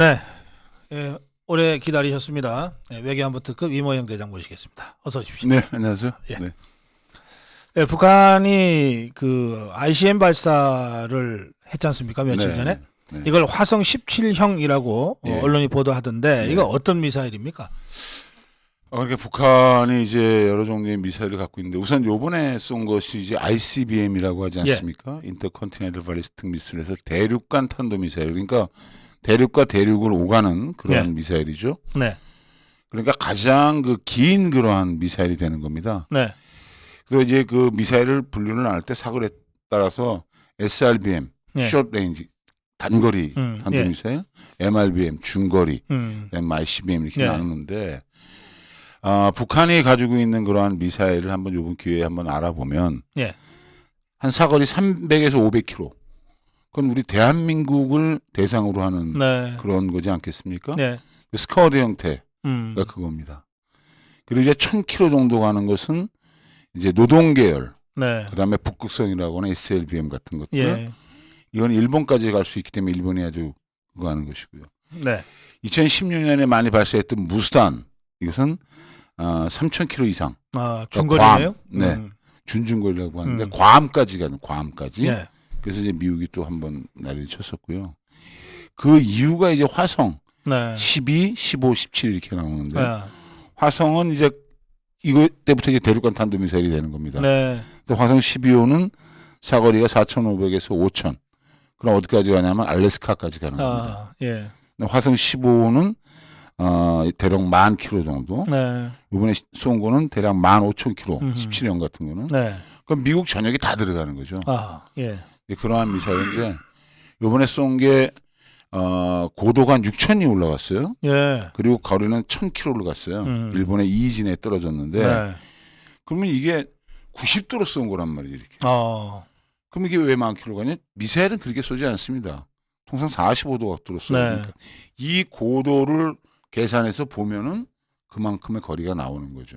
네, 예, 오래 기다리셨습니다. 외교안보 특급 이모영 대장 모시겠습니다. 어서 오십시오. 네, 안녕하세요. 예. 네, 북한이 그 ICM 발사를 했지 않습니까? 며칠 네, 전에. 네. 이걸 화성 17형이라고 예. 언론이 보도하던데 네. 이거 어떤 미사일입니까? 그러니까 북한이 이제 여러 종류의 미사일을 갖고 있는데 우선 요번에 쏜 것이 이제 ICBM이라고 하지 않습니까? 인터컨티넨탈 발리스틱 미사일에서 대륙간 탄도 미사일. 그러니까 대륙과 대륙을 오가는 그러한 네. 미사일이죠. 네, 그러니까 가장 그 긴 그러한 미사일이 되는 겁니다. 네, 그래서 이제 그 미사일을 분류를 할 때 사거리에 따라서 SRBM, 네. short range, 단거리 탄도 예. 미사일, MRBM, 중거리, 음, ICBM 이렇게 예. 나누는데 북한이 가지고 있는 그러한 미사일을 한번 이번 기회에 한번 알아보면 예. 한 사거리 300에서 500km. 그건 우리 대한민국을 대상으로 하는 네, 그런 거지 않겠습니까? 네, 그 스쿼드 형태가 음, 그겁니다. 그리고 이제 1000km 정도 가는 것은 이제 노동 계열, 네, 그다음에 북극성이라고 하는 SLBM 같은 것들. 예, 이건 일본까지 갈 수 있기 때문에 일본이 아주 그거 하는 것이고요. 네, 2016년에 많이 발사했던 무스탄, 이것은 3000km 이상. 중거리네요. 네. 준중거리라고 하는데 음. 괌까지 가는 괌까지. 예, 그래서 이제 미국이 또 한번 난리를 쳤었고요. 그 이유가 이제 화성 네, 12, 15, 17 이렇게 나오는데 네, 화성은 이제 이거 때부터 이제 대륙간 탄도 미사일이 되는 겁니다. 네, 그래서 화성 12호는 사거리가 4,500에서 5,000. 그럼 어디까지 가냐면 알래스카까지 가는 겁니다. 예, 근데 화성 15호는 대략 10,000km 정도. 네, 이번에 쏜 거는 대략 15,000km, 음흠. 17형 같은 거는. 네, 그럼 미국 전역이 다 들어가는 거죠. 예, 그러한 미사일인데 이번에 쏜 게 고도가 한 6,000이 올라갔어요. 예, 그리고 거리는 1,000km를 갔어요. 일본의 이이진에 떨어졌는데 네, 그러면 이게 90도로 쏜 거란 말이에요. 이렇게. 어, 그럼 이게 왜 10,000km 가냐? 미사일은 그렇게 쏘지 않습니다. 통상 45도 각도로 쏘요. 네. 그러니까 이 고도를 계산해서 보면은 그만큼의 거리가 나오는 거죠.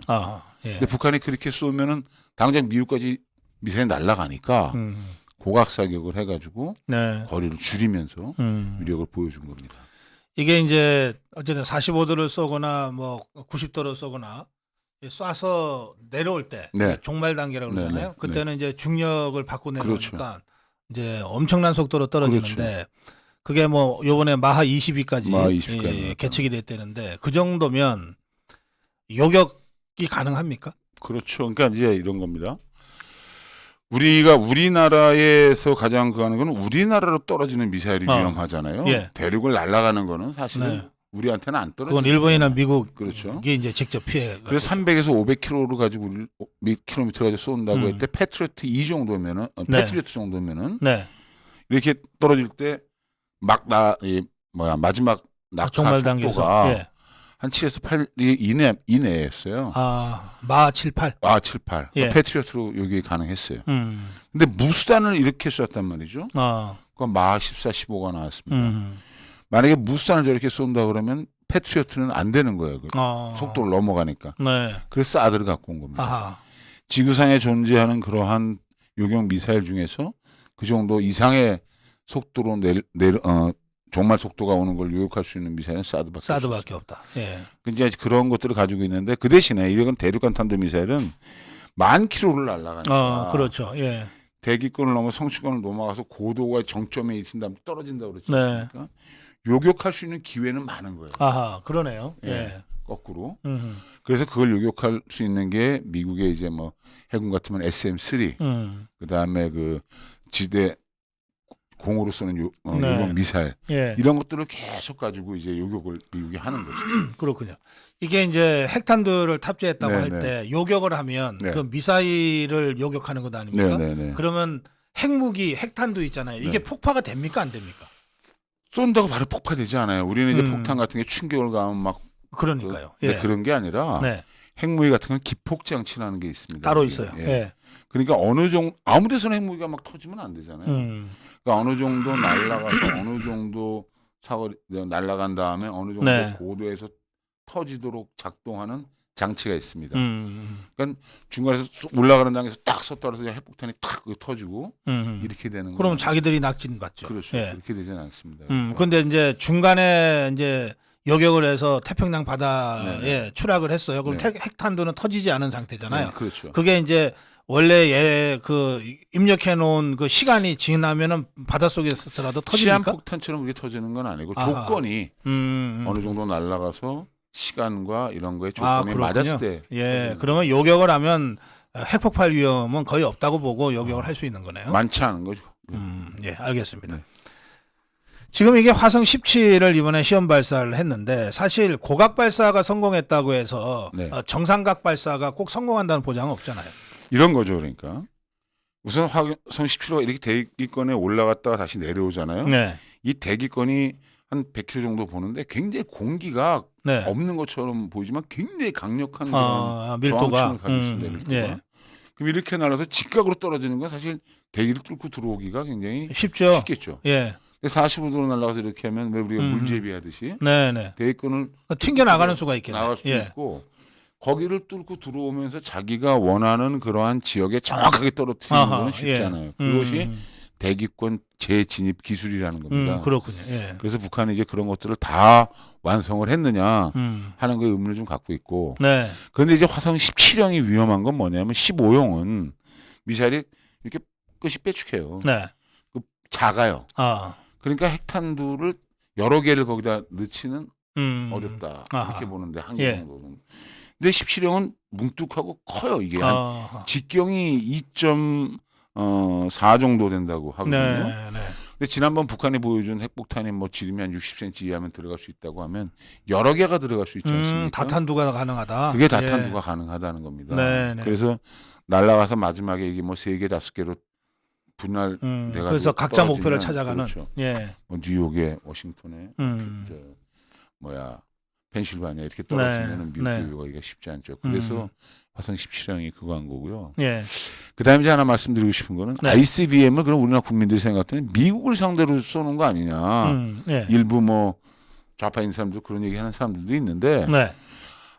예, 근데 북한이 그렇게 쏘면은 당장 미국까지 미사일이 날아가니까 고각 사격을 해가지고 네, 거리를 줄이면서 위력을 보여준 겁니다. 이게 이제 어쨌든 45도를 쏘거나 뭐 90도를 쏘거나 쏴서 내려올 때 네. 종말 단계라고 네, 그러잖아요. 네, 그때는 이제 중력을 받고 내려오니까 그렇죠. 이제 엄청난 속도로 떨어지는데 그게 뭐 요번에 마하 22까지 마하 20 까지 계측이 됐다는데 그 정도면 요격이 가능합니까? 그렇죠. 그러니까 이제 이런 겁니다. 우리가 우리나라에서 가장 그 하는 거는 우리나라로 떨어지는 미사일이 위험하잖아요. 예. 대륙을 날아가는 거는 사실은 네. 우리한테는 안 떨어지죠. 그건 일본이나 미국이 그렇죠. 이제 직접 피해. 그래서 300에서 500km를 가지고 몇 킬로미터 가지고 쏜다고 음. 했대. 패트리어트 2 정도면은 네. 패트리어트 정도면은 네. 이렇게 떨어질 때 마지막 낙하 종말 속도가 단계에서 한 7에서 8 이내였어요. 마 7, 8. 7, 8. 예. 패트리어트로 여기 가능했어요. 근데 무수단을 이렇게 쐈단 말이죠. 그건 마 14, 15가 나왔습니다. 만약에 무수단을 저렇게 쏜다 그러면 패트리어트는 안 되는 거예요. 속도를 넘어가니까. 네. 그래서 사드를 갖고 온 겁니다. 지구상에 존재하는 그러한 요격 미사일 중에서 그 정도 이상의 속도로 종말 속도가 오는 걸 요격할 수 있는 미사일은 사드밖에 없다. 예. 이제 그런 것들을 가지고 있는데 그 대신에 이런 대륙간 탄도 미사일은 10,000km를 날아가니까. 그렇죠. 예. 대기권을 넘어 성층권을 넘어가서 고도가 정점에 있은 다음에 떨어진다 그랬지 네. 않습니까? 요격할 수 있는 기회는 많은 거예요. 그러네요. 예. 예. 거꾸로. 그래서 그걸 요격할 수 있는 게 미국의 이제 뭐 해군 같으면 SM-3, 그다음에 그 지대 공으로 쏘는 요격 미사일 예. 이런 것들을 계속 가지고 이제 요격을 미국이 하는 거죠. 그렇군요. 이게 이제 핵탄두를 탑재했다고 네, 할 때 요격을 하면 네. 그 미사일을 요격하는 것 아닙니까? 네. 그러면 핵무기, 핵탄두 있잖아요. 이게 폭파가 됩니까, 안 됩니까? 쏜다고 바로 폭파되지 않아요. 우리는 이제 음. 폭탄 같은 게 충격을 가면 막 그러니까요. 근데 예. 그런 게 아니라 네. 핵무기 같은 건 기폭 장치라는 게 있습니다. 따로 이게. 있어요. 예. 예. 그러니까 어느 정도 아무 데서나 핵무기가 막 터지면 안 되잖아요. 그러니까 어느 정도 날아가서 어느 정도 사거리 날아간 다음에 어느 정도 네. 고도에서 터지도록 작동하는 장치가 있습니다. 음. 그러니까 중간에서 올라가는 단계에서 딱 섰더라도 그냥 핵폭탄이 탁 터지고 이렇게 되는 그러면 거예요. 자기들이 낙진 받죠. 그렇죠. 예. 그렇게 되지는 않습니다. 근데 이제 중간에 이제 요격을 해서 태평양 바다에 네네. 추락을 했어요. 그럼 네. 핵탄두는 터지지 않은 상태잖아요. 네, 그렇죠. 그게 이제 원래 그 입력해 놓은 그 시간이 지나면은 바닷속에서라도 터집니까? 시한폭탄처럼 그게 터지는 건 아니고 아하. 조건이 음. 어느 정도 날아가서 시간과 이런 거에 조건이 그렇군요. 맞았을 때. 예, 터지는 그러면 요격을 하면 핵폭발 위험은 거의 없다고 보고 요격을 할 수 있는 거네요. 많지 않은 거죠. 예, 알겠습니다. 네. 지금 이게 화성 17을 이번에 시험 발사를 했는데 사실 고각 발사가 성공했다고 해서 네. 정상각 발사가 꼭 성공한다는 보장은 없잖아요. 이런 거죠. 그러니까 우선 화성 17호가 이렇게 대기권에 올라갔다가 다시 내려오잖아요. 네, 이 대기권이 한 100km 정도 보는데 굉장히 공기가 네. 없는 것처럼 보이지만 굉장히 강력한 그런 밀도가 저항층을 가지고 있습니다. 밀도가. 예. 그럼 이렇게 날아서 직각으로 떨어지는 건 사실 대기를 뚫고 들어오기가 굉장히 쉽죠. 쉽겠죠. 예, 45도로 날아가서 이렇게 하면 왜 우리가 물제비하듯이 네, 네. 대기권을 튕겨 나가는 수가 있겠네요. 나갈 수도 예. 있고 거기를 뚫고 들어오면서 자기가 원하는 그러한 지역에 정확하게 떨어뜨리는 아하, 건 쉽지 예. 않아요. 그것이 대기권 재진입 기술이라는 겁니다. 그렇군요. 예. 그래서 북한이 이제 그런 것들을 다 완성을 했느냐 음. 하는 거에 의문을 좀 갖고 있고. 네. 그런데 이제 화성 17형이 위험한 건 뭐냐면 15형은 미사일이 이렇게 끝이 빼축해요. 네. 작아요. 아. 그러니까 핵탄두를 여러 개를 거기다 넣지는 어렵다. 아하. 이렇게 보는데 한 예. 개 정도는. 근데 17형은 뭉뚝하고 커요. 이게 한 아하. 직경이 2.4 정도 된다고 하거든요. 네, 네. 근데 지난번 북한이 보여준 핵폭탄이 뭐 지름이 한 60cm 이하면 들어갈 수 있다고 하면 여러 개가 들어갈 수 있지 않습니까? 다탄두가 가능하다. 그게 다탄두가 가능하다는 겁니다. 네, 네. 그래서 날아가서 마지막에 이게 뭐 3개, 5개로 분할 돼가지고 그래서 각자 목표를 떨어지면 찾아가는. 그렇죠. 예. 뭐 뉴욕에 워싱턴에 저 펜실바니아 이렇게 떨어지면은 미국 네. 대비하기가 쉽지 않죠. 그래서 화성 17형이 그거 한 거고요. 예. 그다음에 이제 하나 말씀드리고 싶은 거는 네. ICBM을 그럼 우리나라 국민들이 생각할 때는 미국을 상대로 쏘는 거 아니냐. 예. 일부 뭐 좌파인 사람들 그런 얘기하는 사람들도 있는데 네.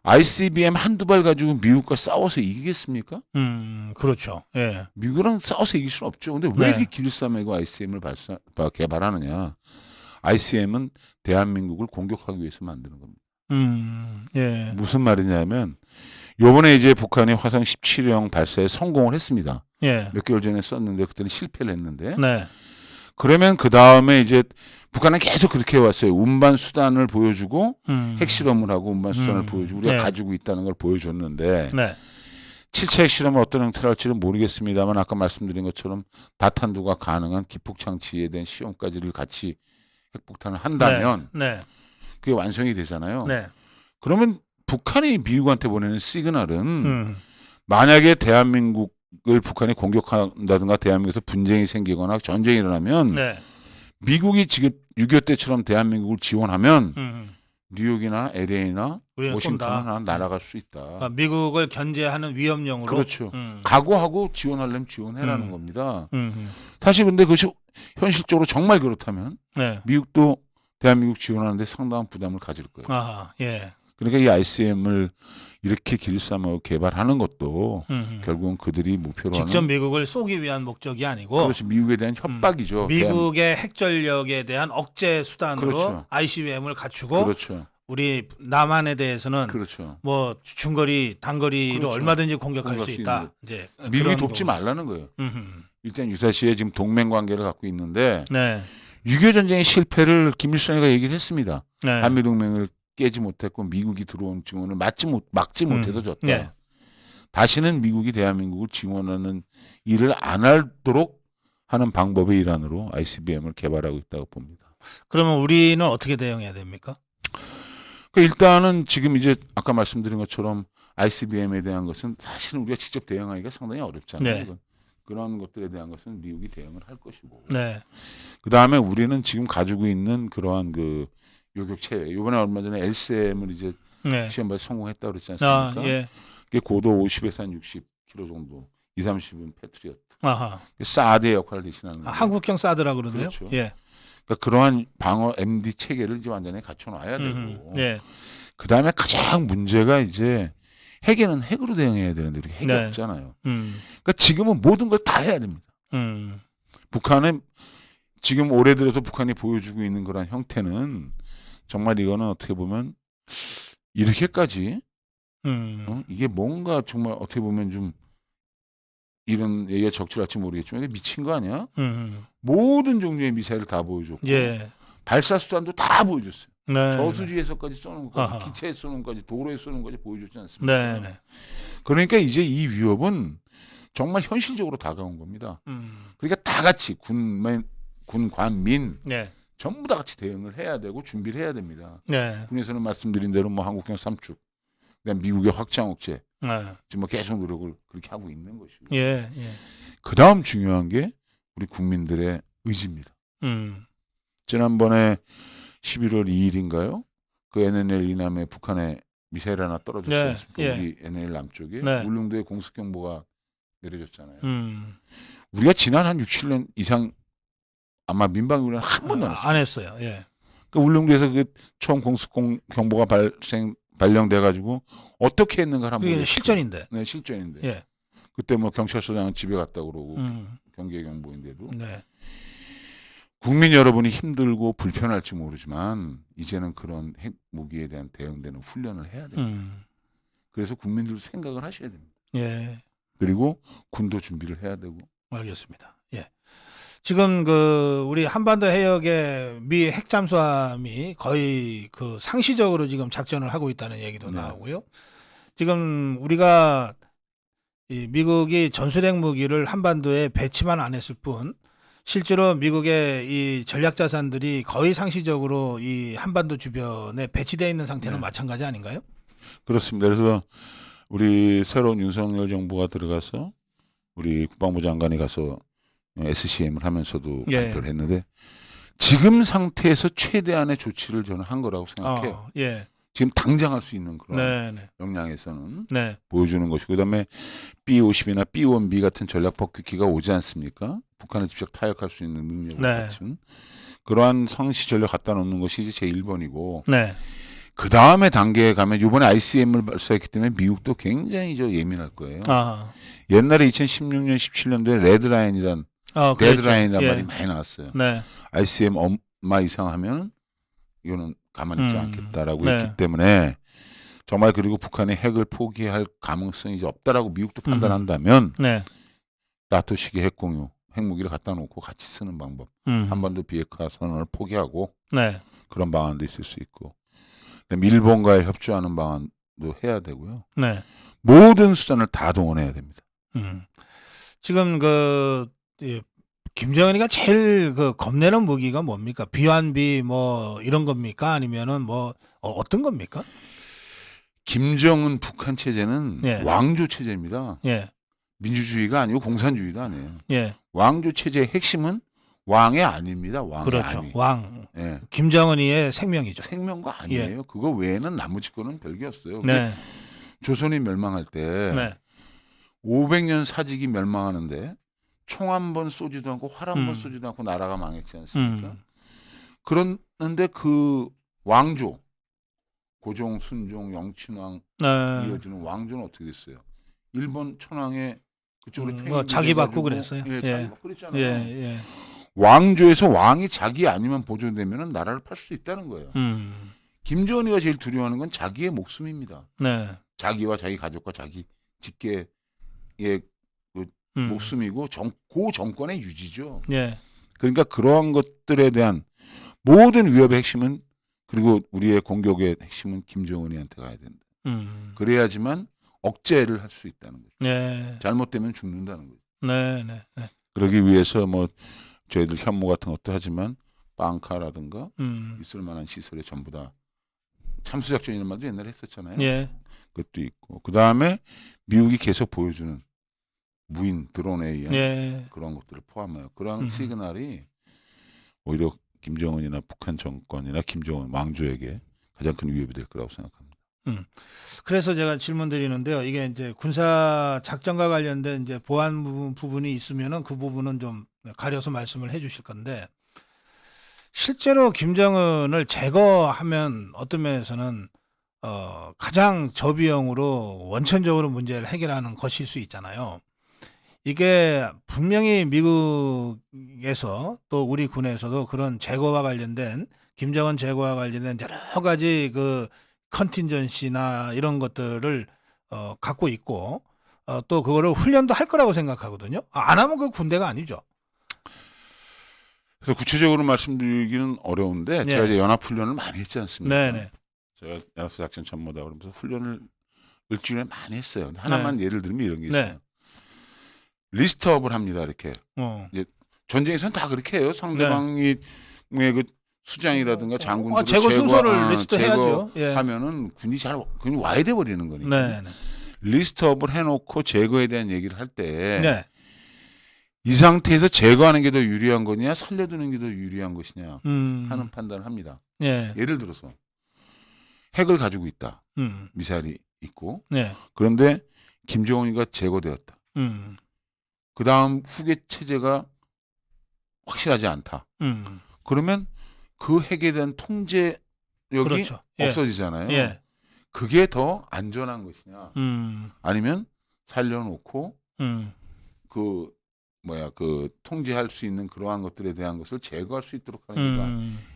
ICBM 한두 발 가지고 미국과 싸워서 이기겠습니까? 그렇죠. 예. 미국이랑 싸워서 이길 수는 없죠. 근데 왜 네. 이렇게 길쌈매고 ICBM을 개발하느냐? ICBM은 대한민국을 공격하기 위해서 만드는 겁니다. 예. 무슨 말이냐면 요번에 이제 북한이 화성 17형 발사에 성공을 했습니다. 예. 몇 개월 전에 썼는데 그때는 실패를 했는데 네. 그러면 그 다음에 이제 북한은 계속 그렇게 해왔어요. 운반 수단을 보여주고 핵실험을 하고 운반 수단을 보여주고 우리가 네. 가지고 있다는 걸 보여줬는데 네. 7차 핵실험은 어떤 형태로 할지는 모르겠습니다만 아까 말씀드린 것처럼 다탄두가 가능한 기폭장치에 대한 시험까지를 같이 핵폭탄을 한다면 네. 그게 완성이 되잖아요. 네. 그러면 북한이 미국한테 보내는 시그널은 네. 만약에 대한민국을 북한이 공격한다든가 대한민국에서 분쟁이 생기거나 전쟁이 일어나면 네. 미국이 지금 6.25 때처럼 대한민국을 지원하면 음. 뉴욕이나 LA나 우리는 워싱턴은 쏜다. 날아갈 수 있다. 미국을 견제하는 위협령으로. 그렇죠. 각오하고 지원하려면 지원해라는 겁니다. 사실 근데 그것이 현실적으로 정말 그렇다면 네. 미국도 대한민국 지원하는데 상당한 부담을 가질 거예요. 아, 예. 그러니까 이 ICBM을 이렇게 길쌈하고 개발하는 것도 결국은 그들이 목표로 직접 하는 미국을 쏘기 위한 목적이 아니고 그렇지 미국에 대한 협박이죠. 미국의 핵전력에 대한 억제 수단으로 그렇죠. ICBM을 갖추고 그렇죠. 우리 남한에 대해서는 그렇죠. 뭐 중거리, 단거리로 그렇죠. 얼마든지 공격할 수 공격할 수 있다. 이제 미국이 그런 돕지 거고. 말라는 거예요. 음흠. 일단 유사시에 지금 동맹 관계를 갖고 있는데 네. 6.25 전쟁의 실패를 김일성이가 얘기를 했습니다. 네. 한미 동맹을 깨지 못했고 미국이 들어온 증원을 막지 못해도 졌다. 네. 다시는 미국이 대한민국을 지원하는 일을 안 하도록 하는 방법의 일환으로 ICBM을 개발하고 있다고 봅니다. 그러면 우리는 어떻게 대응해야 됩니까? 일단은 지금 이제 아까 말씀드린 것처럼 ICBM에 대한 것은 사실은 우리가 직접 대응하기가 상당히 어렵잖아요. 네. 그런 것들에 대한 것은 미국이 대응을 할 것이고. 네. 그 다음에 우리는 지금 가지고 있는 그러한 그 요격체. 이번에 얼마 전에 LCM을 이제 네. 시험에 성공했다고 그랬지 아, 않습니까? 예. 그게 고도 50에서 한 60km 정도. 230은 패트리어트. 아하. 사드의 역할을 대신하는 거예요. 한국형 사드라 그러는데요. 그렇죠. 예. 그러니까 그러한 방어 MD 체계를 이제 완전히 갖춰 놔야 되고. 예. 그 다음에 가장 문제가 이제 핵에는 핵으로 대응해야 되는데 우리가 핵이 네. 없잖아요. 그러니까 지금은 모든 걸 다 해야 됩니다. 북한은 지금 올해 들어서 북한이 보여주고 있는 그런 형태는 정말 이거는 어떻게 보면 이렇게까지 이게 뭔가 정말 어떻게 보면 좀 이런 얘기가 적절할지 모르겠지만 이게 미친 거 아니야? 모든 종류의 미사일을 다 보여줬고 예. 발사 수단도 다 보여줬어요. 네. 저수지에서까지 쏘는 것까지 아하. 기체에 쏘는 것까지 도로에 쏘는 것까지 보여줬지 않습니까? 네. 네. 그러니까 이제 이 위협은 정말 현실적으로 다가온 겁니다. 그러니까 다 같이 군, 관, 민 네. 전부 다 같이 대응을 해야 되고 준비를 해야 됩니다. 네. 군에서는 말씀드린 대로 뭐 한국형 3축, 그다음 미국의 확장 억제, 네. 지금 뭐 계속 노력을 그렇게 하고 있는 것이고. 예. 예. 그 다음 중요한 게 우리 국민들의 의지입니다. 지난번에 11월 2일인가요? 그 NNL 이남에 북한에 미사일 하나 떨어졌지 네, 않습니까? 예. 우리 NNL 남쪽에 네. 울릉도에 공습경보가 내려졌잖아요. 우리가 우리가 지난 한 6, 7년 이상 아마 민방위훈련 한 번도 안 했어요. 안 했어요. 예. 그 울릉도에서 그 처음 공습경보가 발령돼 가지고 어떻게 했는가 한번 그게 실전인데. 네, 실전인데. 예. 그때 뭐 경찰서장은 집에 갔다 그러고 경계 경보인데도 네. 국민 여러분이 힘들고 불편할지 모르지만 이제는 그런 핵 무기에 대한 대응되는 훈련을 해야 됩니다. 그래서 국민들도 생각을 하셔야 됩니다. 예. 그리고 군도 준비를 해야 되고. 알겠습니다. 예. 지금 그 우리 한반도 해역에 미 핵 잠수함이 거의 그 상시적으로 지금 작전을 하고 있다는 얘기도 네. 나오고요. 지금 우리가 이 미국이 전술핵 무기를 한반도에 배치만 안 했을 뿐 실제로 미국의 이 전략 자산들이 거의 상시적으로 이 한반도 주변에 배치되어 있는 상태는 네. 마찬가지 아닌가요? 그렇습니다. 그래서 우리 새로운 윤석열 정부가 들어가서 우리 국방부 장관이 가서 SCM을 하면서도 예. 발표를 했는데 지금 상태에서 최대한의 조치를 저는 한 거라고 생각해요. 예. 지금 당장 할 수 있는 그런 네, 네. 역량에서는 네. 보여주는 것이고 그다음에 B-50이나 B-1B 같은 전략 폭격기가 오지 않습니까? 북한을 직접 타격할 수 있는 능력을 네. 갖춘 그러한 상시 전력 갖다 놓는 것이 이제 제 1번이고 네. 그 다음에 단계에 가면 이번에 ICM을 발사했기 때문에 미국도 굉장히 예민할 거예요. 아. 옛날에 2016년, 17년도에 레드라인이란 데드라인이란 예. 말이 많이 나왔어요. 네. ICM 얼마 이상 하면 이거는 가만히 있지 않겠다라고 네. 했기 때문에 정말 그리고 북한이 핵을 포기할 가능성이 이제 없다라고 미국도 판단한다면 네. 나토식의 핵 공유, 핵무기를 갖다 놓고 같이 쓰는 방법, 한반도 비핵화 선언을 포기하고 네. 그런 방안도 있을 수 있고, 그다음에 일본과의 협조하는 방안도 해야 되고요. 네. 모든 수단을 다 동원해야 됩니다. 지금 그 김정은이가 제일 그 겁내는 무기가 뭡니까? 비완비 뭐 이런 겁니까? 아니면은 뭐 어떤 겁니까? 김정은 북한 체제는 예. 왕조 체제입니다. 예. 민주주의가 아니고 공산주의도 아니에요. 예. 왕조 체제의 핵심은 왕의 안입니다. 왕의 그렇죠. 안위. 왕. 예. 김정은이의 생명이죠. 생명과 안이에요. 그거 외에는 나머지 거는 별게 없어요. 네. 조선이 멸망할 때 네. 500년 사직이 멸망하는데 총 한 번 쏘지도 않고 활 한 번 쏘지도 않고 나라가 망했지 않습니까? 그런데 그 왕조 고종, 순종, 영친왕 네. 이어지는 왕조는 어떻게 됐어요? 일본 천황에 그쪽으로 뭐 자기 받고 그랬어요. 예, 예. 자기 받고 그랬잖아요. 예. 예. 왕조에서 왕이 자기 아니면 보존되면 나라를 팔 수 있다는 거예요. 김정은이가 제일 두려워하는 건 자기의 목숨입니다. 네. 자기와 자기 가족과 자기 직계의 목숨이고 고 정권의 유지죠. 예. 그러니까 그러한 것들에 대한 모든 위협의 핵심은 그리고 우리의 공격의 핵심은 김정은이한테 가야 된다. 그래야지만 억제를 할 수 있다는 거죠. 네. 잘못되면 죽는다는 거죠. 네. 네. 네. 그러기 위해서 뭐 저희들 현무 같은 것도 하지만 빵카라든가 있을 만한 시설에 전부 다 참수작전 이런 말도 옛날에 했었잖아요. 예. 그것도 있고 그 다음에 미국이 계속 보여주는 무인 드론에 의한 예. 그런 것들을 포함해요. 그런 시그널이 오히려 김정은이나 북한 정권이나 김정은 왕조에게 가장 큰 위협이 될 거라고 생각합니다. 그래서 제가 질문 드리는데요. 이게 이제 군사 작전과 관련된 이제 보안 부분이 있으면은 그 부분은 좀 가려서 말씀을 해 주실 건데 실제로 김정은을 제거하면 어떤 면에서는 가장 저비용으로 원천적으로 문제를 해결하는 것일 수 있잖아요. 이게 분명히 미국에서 또 우리 군에서도 그런 제거와 관련된 김정은 제거와 관련된 여러 가지 그 컨틴전시나 이런 것들을 갖고 있고 또 그거를 훈련도 할 거라고 생각하거든요. 안 하면 그 군대가 아니죠. 그래서 구체적으로 말씀드리기는 어려운데 네. 예. 제가 이제 연합 훈련을 많이 했지 않습니까? 네네. 제가 야스 작전 참모다 그러면서 훈련을 일주일에 많이 했어요. 하나만 예를 들면 이런 게 있어요. 네. 리스트업을 합니다. 이렇게 어. 전쟁에서는 다 그렇게 해요. 상대방이 그 수장이라든가 장군들을 제거 순서를 리스트 해야죠. 예. 제거하면은 군이 그냥 와야 돼 버리는 거니까. 네. 리스트업을 해놓고 제거에 대한 얘기를 할 때 이 네. 상태에서 제거하는 게 더 유리한 거냐 살려두는 게 더 유리한 것이냐 하는 판단을 합니다. 예. 예를 들어서 핵을 가지고 있다. 음. 미사일이 있고 네. 그런데 김정은이가 제거되었다. 그 다음 후계 체제가 확실하지 않다. 그러면 그 핵에 대한 통제력이 그렇죠. 예. 없어지잖아요. 예. 그게 더 안전한 것이냐 아니면 살려놓고 그 통제할 수 있는 그러한 것들에 대한 것을 제거할 수 있도록 하는 거다.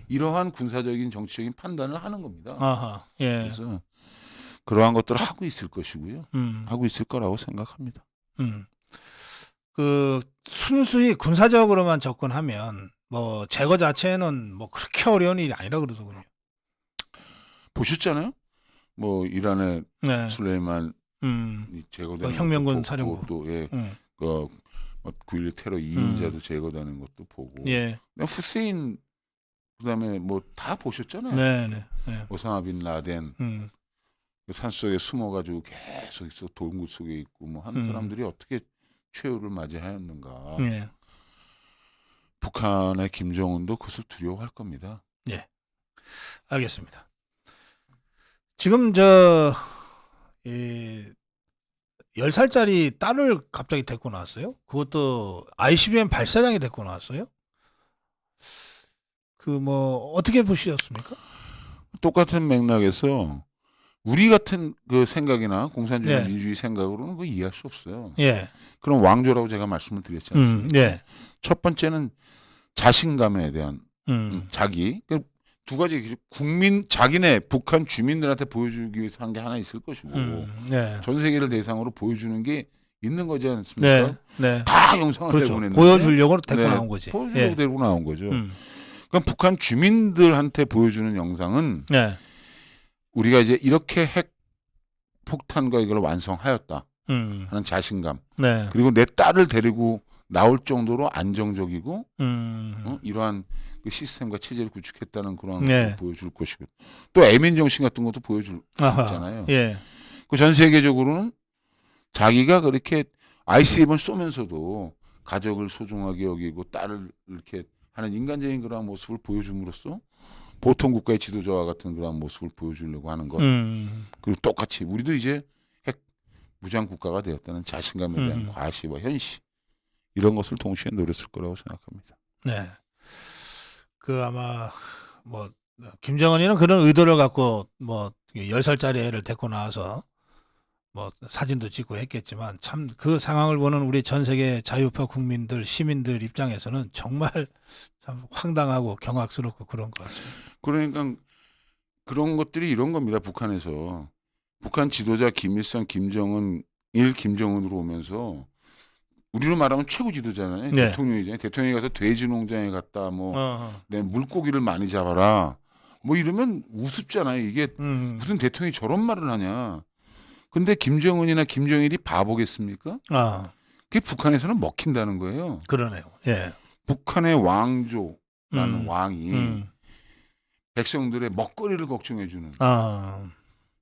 이러한 군사적인 정치적인 판단을 하는 겁니다. 아하. 예. 그래서 그러한 것들을 하고 있을 것이고요. 음. 하고 있을 거라고 생각합니다. 그 순수히 군사적으로만 접근하면 뭐 제거 자체는 뭐 그렇게 어려운 일이 아니라 그러더군요. 보셨잖아요. 뭐 이란의 네. 술레이만 제거되는 혁명군 것도 사령부. 보고 또 예. 9.11 테러 2인자도 제거되는 것도 보고. 예. 후세인 그다음에 뭐 다 보셨잖아요. 네. 네. 오사마 빈 라덴 그 산속에 숨어가지고 계속 있어 동굴 속에 있고 뭐 하는 사람들이 어떻게 최후를 맞이하였는가. 예. 북한의 김정은도 그것을 두려워할 겁니다. 예. 알겠습니다. 지금 10살짜리 딸을 갑자기 데리고 나왔어요. 그것도 ICBM 발사장에 데리고 나왔어요. 그 뭐 어떻게 보셨습니까? 똑같은 맥락에서 우리 같은 그 생각이나 공산주의 네. 민주주의 생각으로는 그거 이해할 수 없어요. 예. 그럼 왕조라고 제가 말씀을 드렸지 않습니까? 예. 첫 번째는 자신감에 대한 자기 두 가지 자기네 북한 주민들한테 보여주기 위해서 한 게 하나 있을 것이고 네. 전 세계를 대상으로 보여주는 게 있는 거지 않습니까? 네. 다 영상을 그렇죠. 내보냈는데 보여주려고 데리고 네. 나온 거지. 보여주려고 예. 데리고 나온 거죠. 그럼 북한 주민들한테 보여주는 영상은 네. 우리가 이제 이렇게 핵 폭탄과 이걸 완성하였다 하는 자신감. 네. 그리고 내 딸을 데리고 나올 정도로 안정적이고 이러한 그 시스템과 체제를 구축했다는 그런 네. 것을 보여줄 것이고 또 애민 정신 같은 것도 보여줄 있잖아요. 예. 그 전 세계적으로는 자기가 그렇게 ICBM을 쏘면서도 가족을 소중하게 여기고 딸을 이렇게 하는 인간적인 그러한 모습을 보여줌으로써 보통 국가의 지도자와 같은 그러한 모습을 보여주려고 하는 것. 그리고 똑같이 우리도 이제 핵 무장 국가가 되었다는 자신감에 대한 과시와 현시 이런 것을 동시에 노렸을 거라고 생각합니다. 네. 그 아마 뭐 김정은이는 그런 의도를 갖고 뭐 10살짜리 애를 데리고 나와서 뭐 사진도 찍고 했겠지만 참 그 상황을 보는 우리 전 세계 자유파 국민들 시민들 입장에서는 정말 참 황당하고 경악스럽고 그런 것 같습니다. 그러니까 그런 것들이 이런 겁니다. 북한에서 북한 지도자 김일성, 김정은으로 오면서 우리로 말하면 최고 지도자잖아요. 네. 대통령이잖아요. 대통령이 가서 돼지 농장에 갔다 내 물고기를 많이 잡아라 뭐 이러면 우습잖아요. 이게 무슨 대통령이 저런 말을 하냐. 근데 김정은이나 김정일이 바보겠습니까? 그게 북한에서는 먹힌다는 거예요. 그러네요. 예. 북한의 왕조라는 왕이 백성들의 먹거리를 걱정해주는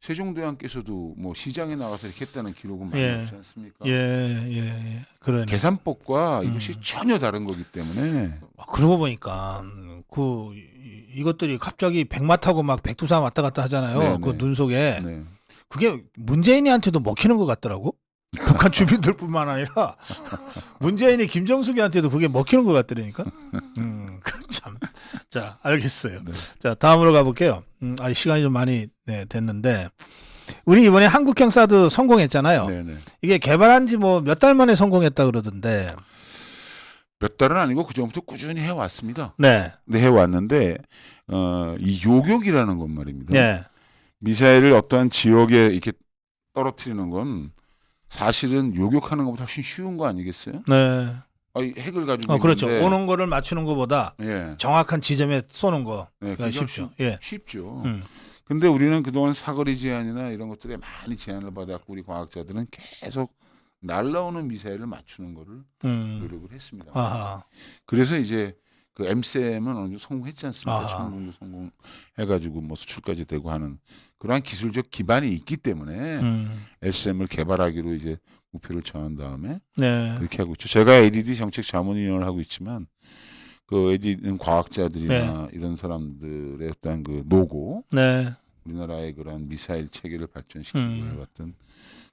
세종대왕께서도 뭐 시장에 나가서 이렇게 했다는 기록은 많이 없지 않습니까? 예. 그러네. 계산법과 이것이 전혀 다른 거기 때문에 그러고 보니까 이것들이 갑자기 백마 타고 막 백두산 왔다 갔다 하잖아요. 네, 그 네. 눈 속에. 네. 그게 문재인이한테도 먹히는 것 같더라고. 북한 주민들뿐만 아니라 문재인이 김정숙이한테도 그게 먹히는 것 같더라니까. 참 자, 알겠어요. 네. 자, 다음으로 가볼게요. 시간이 좀 많이 됐는데 우리 이번에 한국형 사드 성공했잖아요. 네네. 이게 개발한 지 뭐 몇 달 만에 성공했다 그러던데. 몇 달은 아니고 그 전부터 꾸준히 해왔습니다. 네. 근데 해왔는데 이 요격이라는 것 말입니다. 네. 미사일을 어떠한 지역에 이렇게 떨어뜨리는 건 사실은 요격하는 것보다 훨씬 쉬운 거 아니겠어요? 네. 핵을 가지고 그렇죠. 있는데, 오는 거를 맞추는 것보다 예, 정확한 지점에 쏘는 거. 네, 가 그게 쉽죠. 훨씬 예. 쉽죠. 음. 근데 우리는 그동안 사거리 제한이나 이런 것들에 많이 제한을 받았고 우리 과학자들은 계속 날라오는 미사일을 맞추는 거를 노력을 했습니다. 아하. 그래서 이제 그 MCM은 어느 정도 성공했지 않습니까? 아하. 성공도 성공해가지고 뭐 수출까지 되고 하는 그러한 기술적 기반이 있기 때문에 LCM을 개발하기로 이제 목표를 정한 다음에 네. 그렇게 하고 있죠. 제가 ADD 정책 자문위원을 하고 있지만 그 ADD는 과학자들이나 이런 사람들의 어떤 그 노고, 네. 우리나라의 그러한 미사일 체계를 발전시키고 해왔던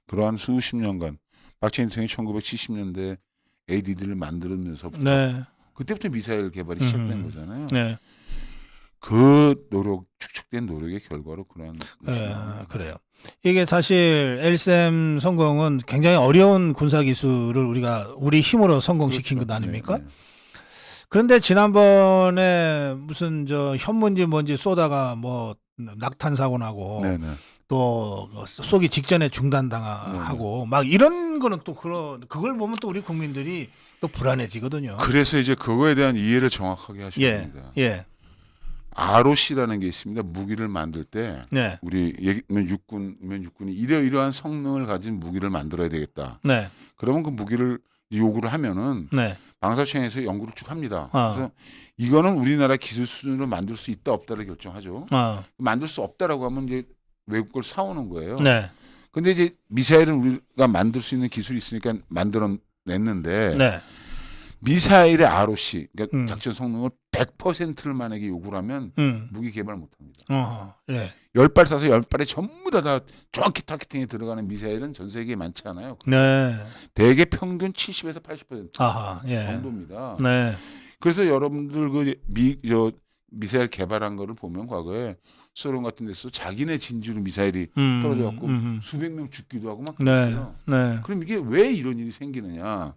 그러한 수십 년간 박정희 대통령이 1970년대 ADD를 만들면서부터 네. 그때부터 미사일 개발이 시작된 거잖아요. 네. 그 노력, 축적된 노력의 결과로 그런 그래요. 이게 사실 LSM 성공은 굉장히 어려운 군사 기술을 우리가 우리 힘으로 성공시킨 그렇죠. 것 아닙니까? 네, 네. 그런데 지난번에 무슨 저 현문지 뭔지 쏘다가 뭐 낙탄 사고 나고 네, 네. 또 쏘기 직전에 중단당하고 막 이런 거는 또 그걸 보면 또 우리 국민들이 또 불안해지거든요. 그래서 이제 그거에 대한 이해를 정확하게 하셔야 예. 됩니다. 예. ROC라는 게 있습니다. 무기를 만들 때 네. 우리 육군이 이러이러한 성능을 가진 무기를 만들어야 되겠다. 네. 그러면 그 무기를 요구를 하면은 네. 방사청에서 연구를 쭉 합니다. 아. 그래서 이거는 우리나라 기술 수준으로 만들 수 있다 없다를 결정하죠. 만들 수 없다라고 하면 이제 외국 걸 사오는 거예요. 네. 근데 이제 미사일은 우리가 만들 수 있는 기술이 있으니까 만들어냈는데 네. 미사일의 ROC, 그러니까 작전 성능을 100%를 만약에 요구를 하면 무기 개발 못합니다. 예. 10발 쏴서 10발에 전부 다 정확히 타겟팅에 들어가는 미사일은 전 세계에 많지 않아요. 네. 대개 평균 70에서 80% 아하. 예. 정도입니다. 네. 그래서 여러분들 그 미사일 개발한 거를 보면 과거에 소련 같은 데서 자기네 진주로 미사일이 떨어져 갖고 수백 명 죽기도 하고 막 네. 그랬어요. 네. 그럼 이게 왜 이런 일이 생기느냐?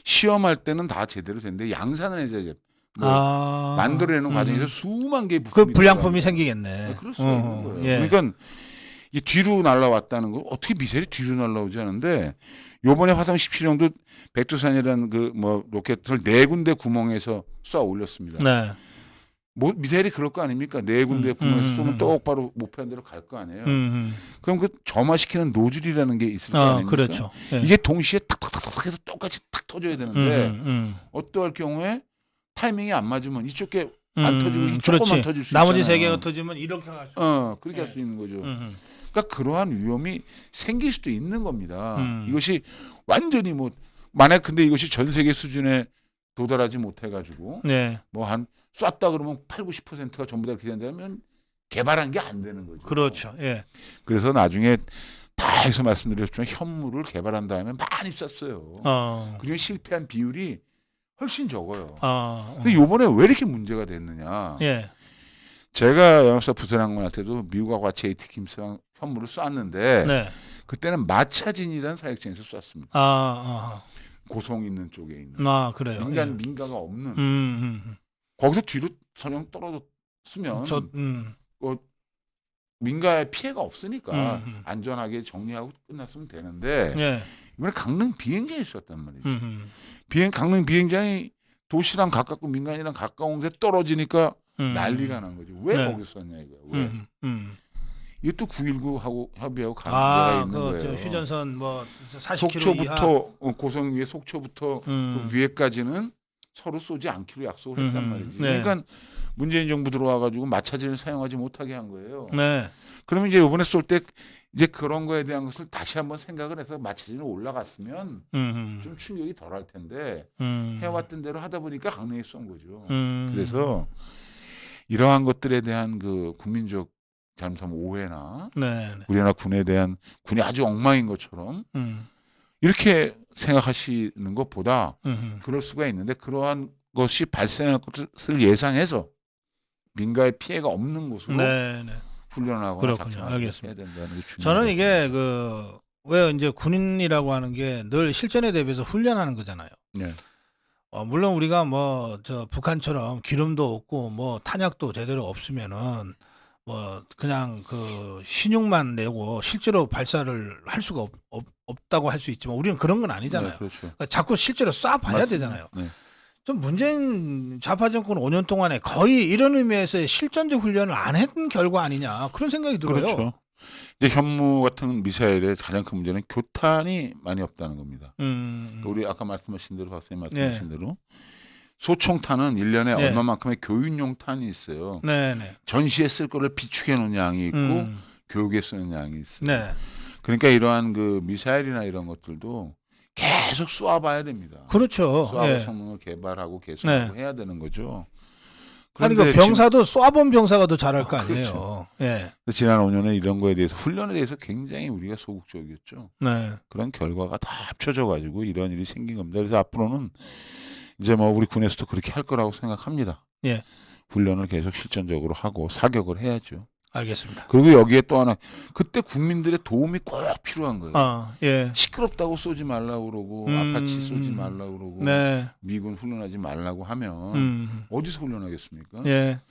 시험할 때는 다 제대로 되는데 양산을 해야지. 만들어내는 과정에서 수만 개의 그 부품이 불량품이 들어가니까. 생기겠네. 그럴 수가 있는 거예요. 예. 그러니까 이 뒤로 날라왔다는 거 어떻게 미사일이 뒤로 날라오지 않은데 요번에 화성 17형도 백두산이라는 그 뭐 로켓을 4군데 구멍에서 쏴 올렸습니다. 네. 뭐 미사일이 그럴 거 아닙니까? 4군데 구멍에서 쏘면 똑바로 목표한 대로 갈 거 아니에요. 그럼 그 점화시키는 노즐이라는 게 있을 거 아닙니까? 그렇죠. 예. 이게 동시에 탁탁탁탁 해서 똑같이 탁 터져야 되는데 어떠할 경우에 타이밍이 안 맞으면 이쪽에 안 터지고 이쪽만 터질 수 있잖아요. 나머지 3개가 터지면 이렇게 할 수. 그렇게 할 수 있는 거죠. 그러니까 그러한 위험이 생길 수도 있는 겁니다. 이것이 완전히 뭐 만약 근데 이것이 전 세계 수준에 도달하지 못해가지고 네. 뭐 한 쐈다 그러면 80~90%가 전부 다 그렇게 된다면 개발한 게 안 되는 거죠. 그렇죠. 예. 그래서 나중에 다 해서 말씀드렸지만 현물을 개발한 다음에 많이 쐈어요. 그중에 실패한 비율이 훨씬 적어요. 근데 이번에 왜 이렇게 문제가 됐느냐? 예. 제가 영역사 부사장관할 때도 미국하고 같이 AT킴스랑 현물을 쐈는데 네. 그때는 마차진이라는 사격장에서 쐈습니다. 고성 있는 쪽에 있는 그래요. 민가가 없는 거기서 뒤로 설령 떨어졌으면 민가에 피해가 없으니까 안전하게 정리하고 끝났으면 되는데 예. 이번에 강릉 비행장에 쐈단 말이죠. 강릉 비행장이 도시랑 가깝고 민간이랑 가까운 데 떨어지니까 난리가 난 거죠. 왜 네. 거기서 쐈냐 이거야. 왜? 이것도 919하고 협의하고 가는 데가 있는 거예요. 휴전선 뭐 40km 이하. 속초부터 고성 위에 속초부터 그 위에까지는 서로 쏘지 않기로 약속을 했단 말이지. 네. 그러니까 문재인 정부 들어와가지고 마차진을 사용하지 못하게 한 거예요. 네. 그러면 이제 이번에 쏠 때 이제 그런 거에 대한 것을 다시 한번 생각을 해서 마차진을 올라갔으면 좀 충격이 덜할 텐데 해왔던 대로 하다 보니까 강릉에 쏜 거죠. 그래서 이러한 것들에 대한 그 국민적 잘못하면 오해나 우리나라 군에 대한 군이 아주 엉망인 것처럼 이렇게 생각하시는 것보다 그럴 수가 있는데 그러한 것이 발생할 것을 예상해서 민가에 피해가 없는 곳으로 네, 네. 훈련하거나 그렇군요. 작전을 알겠습니다. 해야 된다는 게 중요해요. 저는 이게 왜 이제 군인이라고 하는 게 늘 실전에 대비해서 훈련하는 거잖아요. 네. 물론 우리가 뭐 저 북한처럼 기름도 없고 뭐 탄약도 제대로 없으면은 뭐 그냥 그 신용만 내고 실제로 발사를 할 수가 없다고 할 수 있지만 우리는 그런 건 아니잖아요. 네, 그렇죠. 그러니까 자꾸 실제로 쏴봐야 맞습니다. 되잖아요. 네. 좀 문재인 좌파 정권 5년 동안에 거의 이런 의미에서의 실전적 훈련을 안 했던 결과 아니냐 그런 생각이 들어요. 그렇죠. 이제 현무 같은 미사일의 가장 큰 문제는 교탄이 많이 없다는 겁니다. 우리 아까 말씀하신 대로 박사님 말씀하신 대로 소총탄은 1년에 네. 얼마만큼의 교육용 탄이 있어요. 네네. 전시에 쓸 거를 비축해 놓은 양이 있고 교육에 쓰는 양이 있어요. 네. 그러니까 이러한 그 미사일이나 이런 것들도 계속 쏘아봐야 됩니다. 그렇죠. 쏘아봐 예. 성능을 개발하고 개선하고 해야 되는 거죠. 아니 그 그런데 병사도 쏴본 병사가 더 잘할 거 아니에요. 그렇죠. 예. 지난 5년에 이런 거에 대해서 훈련에 대해서 굉장히 우리가 소극적이었죠. 네. 그런 결과가 다 합쳐져 가지고 이런 일이 생긴 겁니다. 그래서 앞으로는 이제 뭐 우리 군에서도 그렇게 할 거라고 생각합니다. 예. 훈련을 계속 실전적으로 하고 사격을 해야죠. 알겠습니다. 그리고 여기에 또 하나 그때 국민들의 도움이 꼭 필요한 거예요. 예. 시끄럽다고 쏘지 말라고 그러고 아파치 쏘지 말라고 그러고 네. 미군 훈련하지 말라고 하면 어디서 훈련하겠습니까? 예.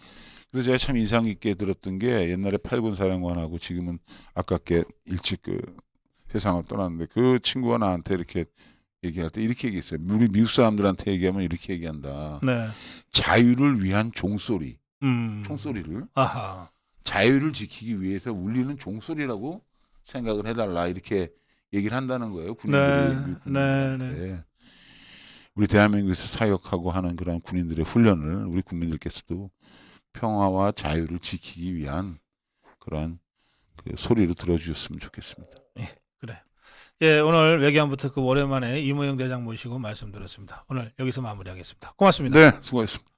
그래서 제가 참 인상 깊게 들었던 게 옛날에 8군 사령관하고 지금은 아깝게 일찍 그 세상을 떠났는데 그 친구가 나한테 이렇게 얘기할 때 이렇게 얘기했어요. 우리 미국 사람들한테 얘기하면 이렇게 얘기한다. 네. 자유를 위한 종소리. 총소리를 아하. 자유를 지키기 위해서 울리는 종소리라고 생각을 해달라 이렇게 얘기를 한다는 거예요. 군인들이 미국 군인들한테. 우리 대한민국에서 사역하고 하는 그런 군인들의 훈련을 우리 국민들께서도 평화와 자유를 지키기 위한 그런 그 소리로 들어주셨으면 좋겠습니다. 그래. 예, 오늘 외교안보특급 오랜만에 이모영 대장 모시고 말씀드렸습니다. 오늘 여기서 마무리하겠습니다. 고맙습니다. 네, 수고하셨습니다.